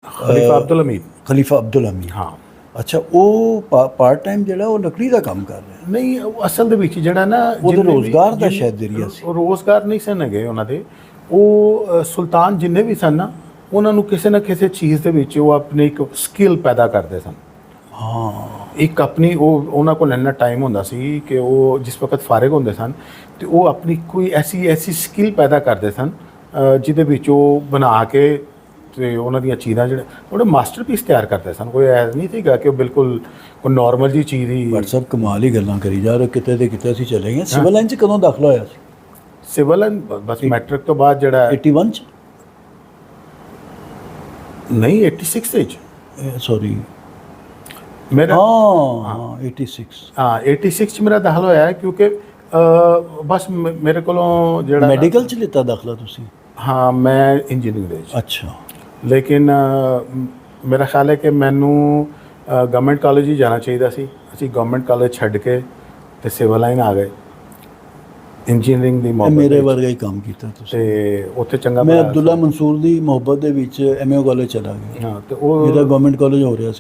Khalifa Abdul Hamid. Khalifa Abdul Hamid. ਹਾਂ। ਅੱਛਾ, ਉਹ ਪਾਰਟ ਟਾਈਮ ਜਿਹੜਾ ਉਹ ਲੱਕੜੀ ਦਾ ਕੰਮ ਕਰ ਰਿਹਾ। ਨਹੀਂ, ਉਹ ਅਸਲ ਦੇ ਵਿੱਚ ਜਿਹੜਾ ਨਾ ਉਹਦੇ ਜਿੰਨੇ ਵੀ- ਰੋਜ਼ਗਾਰ ਦਾ ਜਿੰਨੇ- ਸ਼ਾਇਦ ਜ਼ਰੀਆ ਸੀ। ਉਹ ਰੋਜ਼ਗਾਰ ਨਹੀਂ ਸਨ ਹੈਗੇ ਉਹਨਾਂ ਦੇ। ਉਹ ਸੁਲਤਾਨ ਜਿੰਨੇ ਵੀ ਸਨ ਨਾ, ਉਹਨਾਂ ਨੂੰ ਕਿਸੇ ਨਾ ਕਿਸੇ ਚੀਜ਼ ਦੇ ਵਿੱਚ ਉਹ ਆਪਣੀ ਇੱਕ ਸਕਿੱਲ ਪੈਦਾ ਕਰਦੇ ਸਨ। ਹਾਂ। ਇੱਕ ਆਪਣੀ ਉਹਨਾਂ ਕੋਲ ਇੰਨਾ ਟਾਈਮ ਹੁੰਦਾ ਸੀ ਕਿ ਉਹ ਜਿਸ ਵਕਤ ਫਾਰਿਗ ਹੁੰਦੇ ਸਨ ਤੇ ਉਹ ਆਪਣੀ ਕੋਈ ਐਸੀ ਸਕਿੱਲ ਪੈਦਾ ਕਰਦੇ ਸਨ ਜਿਹਦੇ ਵਿੱਚ ਉਹ ਬਣਾ ਕੇ ਤੇ ਉਹਨਾਂ ਦੀਆਂ ਚੀਜ਼ਾਂ ਜਿਹੜੇ ਉਹਦੇ ਮਾਸਟਰਪੀਸ ਤਿਆਰ ਕਰਦੇ ਸਨ। ਕੋਈ ਐ ਨਹੀਂ ਸੀਗਾ ਕਿ ਉਹ ਬਿਲਕੁਲ ਕੋਈ ਨਾਰਮਲ ਜੀ ਚੀਜ਼ ਹੀ। ਬਟ ਸਭ ਕਮਾਲ ਹੀ ਗੱਲਾਂ ਕਰੀ ਜਾ ਰਹੇ, ਕਿਤੇ ਦੇ ਕਿਤੇ ਅਸੀਂ ਚਲੇ ਗਏ। ਸਿਵਲ ਲਾਈਨ 'ਚ ਕਦੋਂ ਦਾਖਲਾ ਹੋਇਆ ਸੀ? ਸਿਵਲ ਲਾਈਨ ਬਸ ਮੈਟ੍ਰਿਕ ਤੋਂ ਬਾਅਦ ਜਿਹੜਾ 81 'ਚ ਨਹੀਂ 86 ਦੇ 'ਚ ਸੌਰੀ ਮੇਰਾ ਹਾਂ 86 ਹਾਂ 86 'ਚ ਮੇਰਾ ਦਾਖਲ ਹੋਇਆ ਹੈ ਕਿਉਂਕਿ ਬਸ ਮੇਰੇ ਕੋਲੋਂ ਜਿਹੜਾ ਮੈਡੀਕਲ 'ਚ ਲਿੱਤਾ ਦਾਖਲਾ ਤੁਸੀਂ? ਹਾਂ, ਮੈਂ ਇੰਜੀਨੀਅਰਿੰਗ ਦੇ ਵਿੱਚ। ਅੱਛਾ। ਲੇਕਿਨ ਮੇਰਾ ਖਿਆਲ ਹੈ ਕਿ ਮੈਨੂੰ ਗਵਰਨਮੈਂਟ ਕਾਲਜ ਹੀ ਜਾਣਾ ਚਾਹੀਦਾ ਸੀ। ਅਸੀਂ ਗਵਰਨਮੈਂਟ ਕਾਲਜ ਛੱਡ ਕੇ ਤੇ ਸਿਵਲ ਲਾਈਨ ਆ ਗਏ ਇੰਜੀਨੀਅਰਿੰਗ ਦੀ ਮੁਹੱਬਤ ਮੇਰੇ ਵਿੱਚ। ਵਰਗਾ ਹੀ ਕੰਮ ਕੀਤਾ ਤੁਸੀਂ। ਤੇ ਉੱਥੇ ਚੰਗਾ ਮੈਂ ਪੜ੍ਹਾਇਆ ਅਬਦੁੱਲਾ ਸੀ। ਮਨਸੂਰ ਦੀ ਮੁਹੱਬਤ ਦੇ ਵਿੱਚ ਐਮਏ ਕਾਲਜ ਚਲਾ ਗਿਆ। ਹਾਂ, ਤੇ ਉਹ ਮੇਰਾ ਗਵਰਨਮੈਂਟ ਕਾਲਜ ਹੋ ਰਿਹਾ ਸੀ।